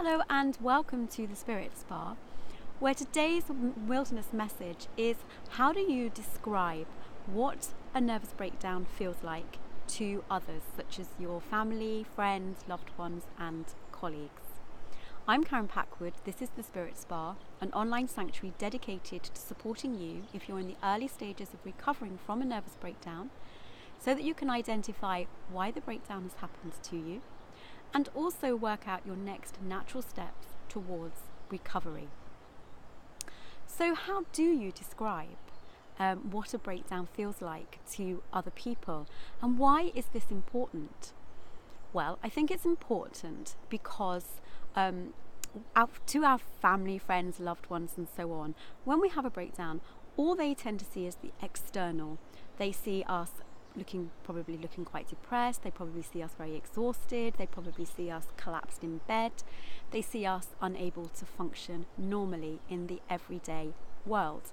Hello and welcome to the Spirit Spa, where today's wilderness message is how do you describe what a nervous breakdown feels like to others, such as your family, friends, loved ones and colleagues. I'm Karen Packwood, this is the Spirit Spa, an online sanctuary dedicated to supporting you if you're in the early stages of recovering from a nervous breakdown, so that you can identify why the breakdown has happened to you, and also work out your next natural steps towards recovery. So how do you describe what a breakdown feels like to other people, and why is this important? Well, I think it's important because to our family, friends, loved ones and so on, when we have a breakdown, all they tend to see is the external. They see us probably looking quite depressed. They probably see us very exhausted. They probably see us collapsed in bed. They see us unable to function normally in the everyday world.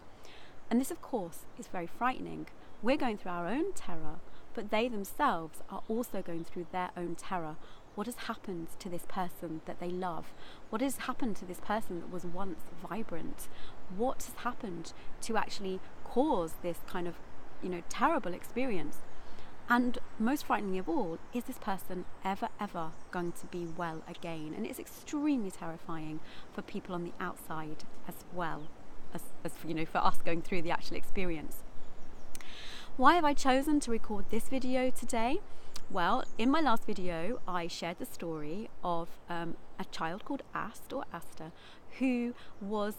And this, of course, is very frightening. We're going through our own terror, but they themselves are also going through their own terror. What has happened to this person that they love? What has happened to this person that was once vibrant? What has happened to actually cause this kind of terrible experience? And most frightening of all, is this person ever going to be well again? And it's extremely terrifying for people on the outside as well as for us going through the actual experience. Why have I chosen to record this video today? Well, in my last video, I shared the story of a child called Asta, who was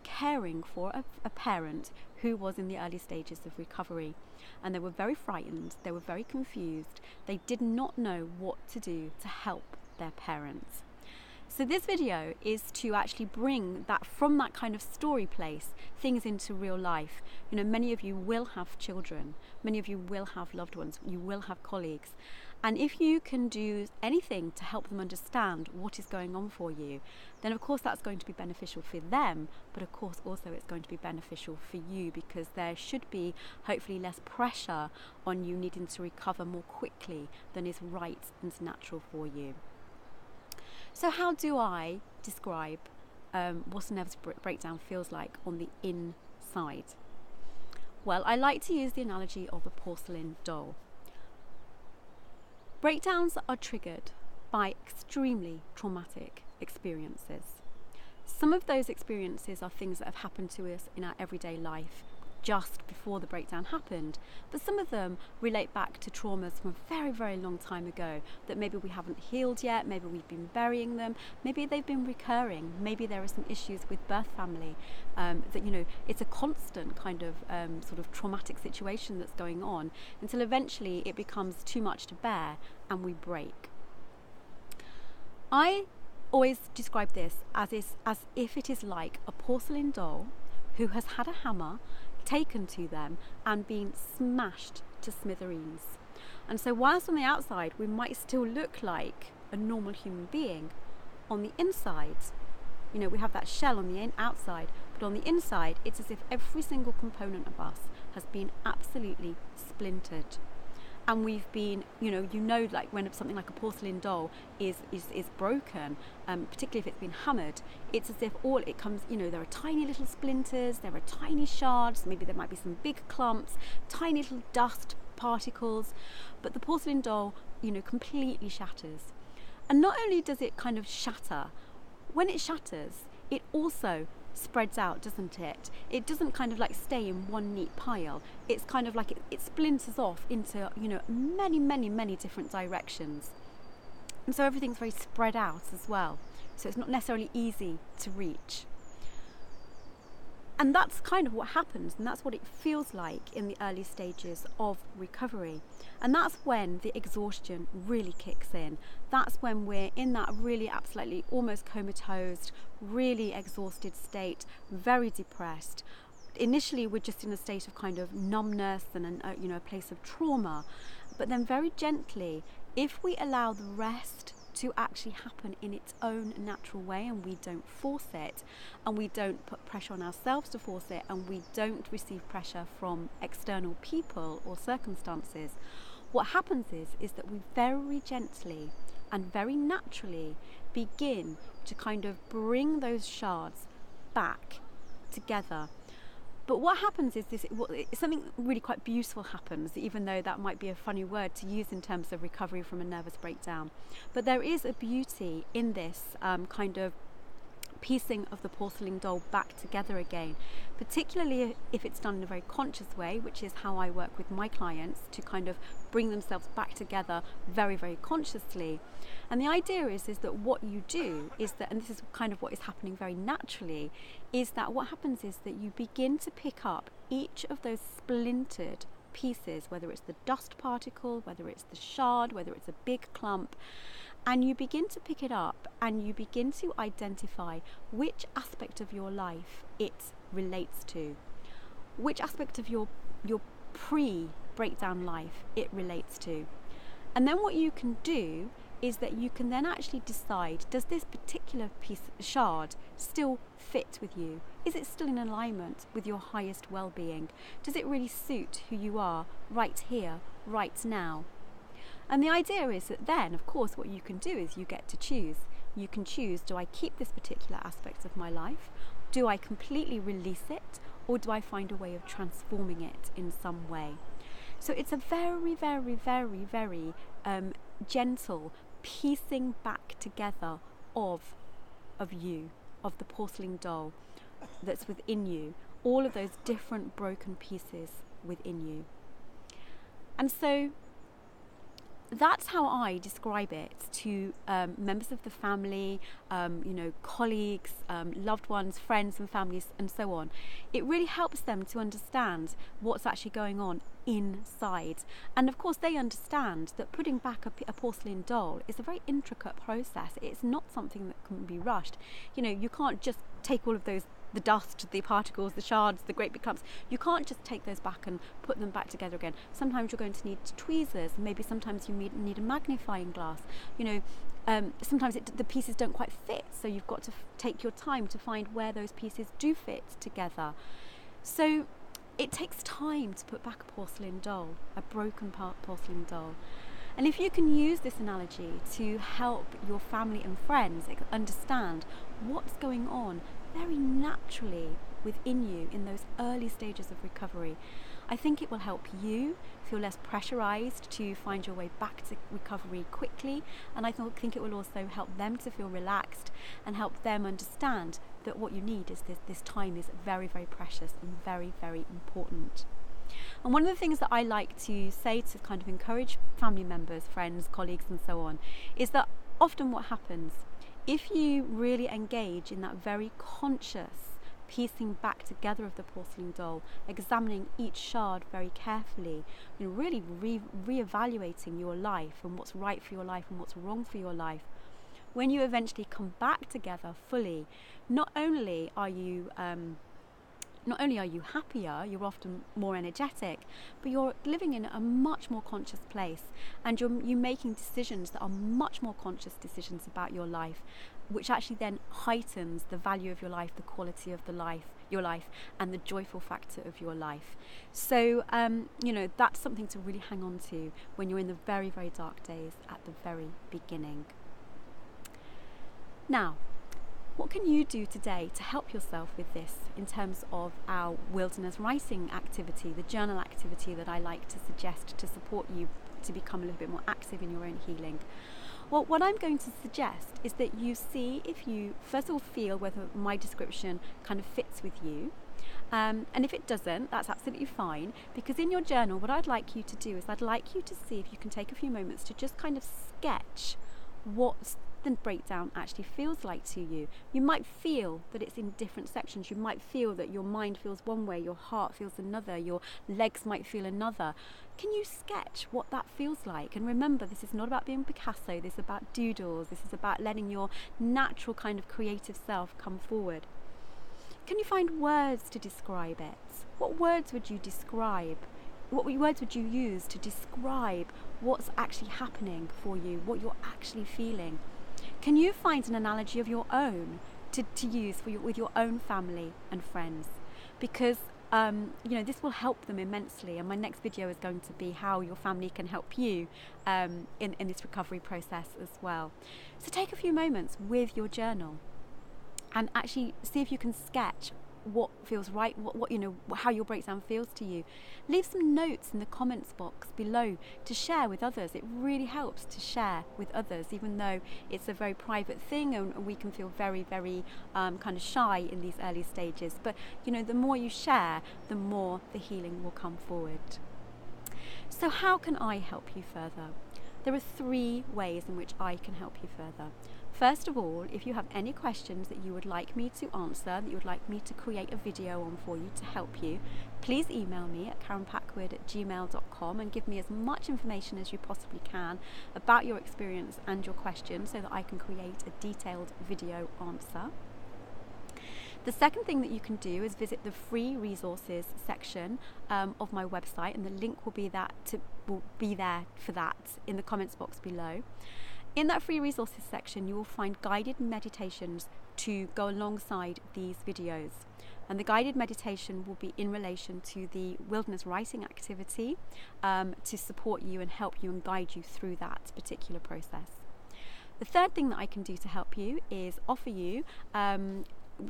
caring for a parent who was in the early stages of recovery. And they were very frightened, they were very confused, they did not know what to do to help their parents. So this video is to actually bring that from that kind of story place, things into real life. Many of you will have children, many of you will have loved ones, you will have colleagues. And if you can do anything to help them understand what is going on for you, then of course that's going to be beneficial for them, but of course also it's going to be beneficial for you, because there should be hopefully less pressure on you needing to recover more quickly than is right and natural for you. So how do I describe what a nervous breakdown feels like on the inside? Well, I like to use the analogy of a porcelain doll. Breakdowns are triggered by extremely traumatic experiences. Some of those experiences are things that have happened to us in our everyday life just before the breakdown happened, but some of them relate back to traumas from a very, very long time ago that maybe we haven't healed yet, maybe we've been burying them, maybe they've been recurring, maybe there are some issues with birth family, that it's a constant kind of sort of traumatic situation that's going on until eventually it becomes too much to bear and we break. I always describe this as if it is like a porcelain doll who has had a hammer taken to them and been smashed to smithereens. And so whilst on the outside we might still look like a normal human being, on the inside, we have that shell on the outside, but on the inside it's as if every single component of us has been absolutely splintered. And we've been, like when something like a porcelain doll is broken, particularly if it's been hammered, it's as if all it comes, there are tiny little splinters, there are tiny shards, maybe there might be some big clumps, tiny little dust particles, but the porcelain doll, completely shatters. And not only does it kind of shatter, when it shatters, it also spreads out, doesn't it? It doesn't kind of like stay in one neat pile. It's kind of like it splinters off into many different directions, and so everything's very spread out as well, so it's not necessarily easy to reach. And that's kind of what happens, and that's what it feels like in the early stages of recovery. And that's when the exhaustion really kicks in. That's when we're in that really absolutely almost comatose, really exhausted state, very depressed. Initially we're just in a state of kind of numbness and a place of trauma, but then very gently, if we allow the rest to actually happen in its own natural way, and we don't force it, and we don't put pressure on ourselves to force it, and we don't receive pressure from external people or circumstances, what happens is that we very gently and very naturally begin to kind of bring those shards back together. But what happens is something really quite beautiful happens, even though that might be a funny word to use in terms of recovery from a nervous breakdown. But there is a beauty in this kind of piecing of the porcelain doll back together again, particularly if it's done in a very conscious way, which is how I work with my clients, to kind of bring themselves back together very, very consciously. And the idea is that what you do is that, and this is kind of what is happening very naturally, is that what happens is that you begin to pick up each of those splintered pieces, whether it's the dust particle, whether it's the shard, whether it's a big clump, and you begin to pick it up and you begin to identify which aspect of your life it relates to, which aspect of your pre-breakdown life it relates to. And then what you can do is that you can then actually decide, does this particular shard still fit with you? Is it still in alignment with your highest well-being? Does it really suit who you are right here, right now? And the idea is that then, of course, what you can do is you get to choose. You can choose, do I keep this particular aspect of my life? Do I completely release it? Or do I find a way of transforming it in some way? So it's a very, very, very, very gentle piecing back together of you, of the porcelain doll that's within you, all of those different broken pieces within you. And so that's how I describe it to members of the family, colleagues, loved ones, friends and families and so on. It really helps them to understand what's actually going on inside. And of course they understand that putting back a porcelain doll is a very intricate process. It's not something that can be rushed. You can't just take all of those, the dust, the particles, the shards, the great big clumps. You can't just take those back and put them back together again. Sometimes you're going to need tweezers. Maybe sometimes you need a magnifying glass. Sometimes the pieces don't quite fit, so you've got to take your time to find where those pieces do fit together. So it takes time to put back a porcelain doll, a broken porcelain doll. And if you can use this analogy to help your family and friends understand what's going on very naturally within you in those early stages of recovery, I think it will help you feel less pressurized to find your way back to recovery quickly, and I think it will also help them to feel relaxed and help them understand that what you need is this time is very, very precious and very, very important. And one of the things that I like to say to kind of encourage family members, friends, colleagues and so on, is that often what happens, if you really engage in that very conscious piecing back together of the porcelain doll, examining each shard very carefully, and really re-evaluating your life and what's right for your life and what's wrong for your life, when you eventually come back together fully, not only are you happier, you're often more energetic, but you're living in a much more conscious place, and you're making decisions that are much more conscious decisions about your life, which actually then heightens the value of your life, the quality of your life, and the joyful factor of your life. So, that's something to really hang on to when you're in the very, very dark days at the very beginning. Now, what can you do today to help yourself with this in terms of our wilderness writing activity, the journal activity that I like to suggest to support you to become a little bit more active in your own healing? Well, what I'm going to suggest is that you see if you, first of all, feel whether my description kind of fits with you. And if it doesn't, that's absolutely fine, because in your journal, what I'd like you to do is I'd like you to see if you can take a few moments to just kind of sketch what the breakdown actually feels like to you. You might feel that it's in different sections. You might feel that your mind feels one way, your heart feels another, your legs might feel another. Can you sketch what that feels like? And remember, this is not about being Picasso, this is about doodles, this is about letting your natural kind of creative self come forward. Can you find words to describe it? What words would you describe? What words would you use to describe what's actually happening for you, what you're actually feeling? Can you find an analogy of your own to use with your own family and friends? Because this will help them immensely. And my next video is going to be how your family can help you in this recovery process as well. So take a few moments with your journal and actually see if you can sketch what feels right, how your breakdown feels to you. Leave some notes in the comments box below to share with others. It really helps to share with others, even though it's a very private thing and we can feel very, very kind of shy in these early stages. But the more you share, the more the healing will come forward. So how can I help you further? There are 3 ways in which I can help you further. First of all, if you have any questions that you would like me to answer, that you would like me to create a video on for you to help you, please email me at karenpackwood@gmail.com and give me as much information as you possibly can about your experience and your questions so that I can create a detailed video answer. The second thing that you can do is visit the free resources section of my website, and the link will be there for that in the comments box below. In that free resources section, you will find guided meditations to go alongside these videos. And the guided meditation will be in relation to the wilderness writing activity to support you and help you and guide you through that particular process. The third thing that I can do to help you is offer you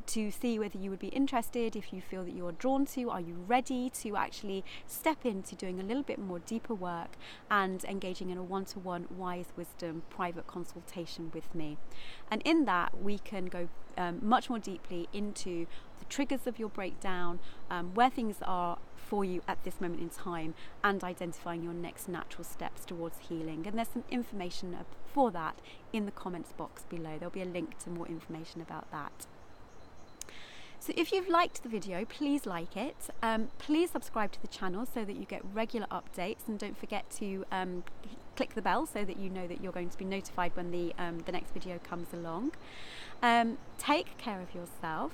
to see whether you would be interested, if you feel that you are drawn to, are you ready to actually step into doing a little bit more deeper work and engaging in a one-to-one wise wisdom private consultation with me. And in that we can go much more deeply into the triggers of your breakdown, where things are for you at this moment in time, and identifying your next natural steps towards healing. And there's some information for that in the comments box below. There'll be a link to more information about that. So if you've liked the video, please like it. Please subscribe to the channel so that you get regular updates, and don't forget to click the bell so that you know that you're going to be notified when the next video comes along. Take care of yourself.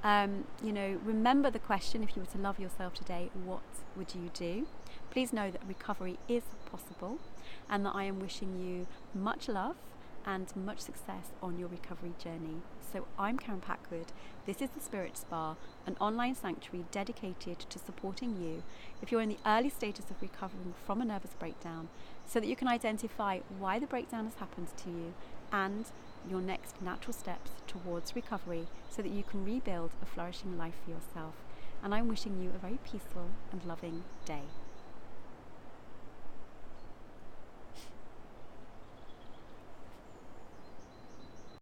Remember the question: if you were to love yourself today, what would you do? Please know that recovery is possible, and that I am wishing you much love and much success on your recovery journey. So I'm Karen Packwood. This is the Spirit Spa, an online sanctuary dedicated to supporting you if you're in the early stages of recovering from a nervous breakdown, so that you can identify why the breakdown has happened to you and your next natural steps towards recovery, so that you can rebuild a flourishing life for yourself. And I'm wishing you a very peaceful and loving day.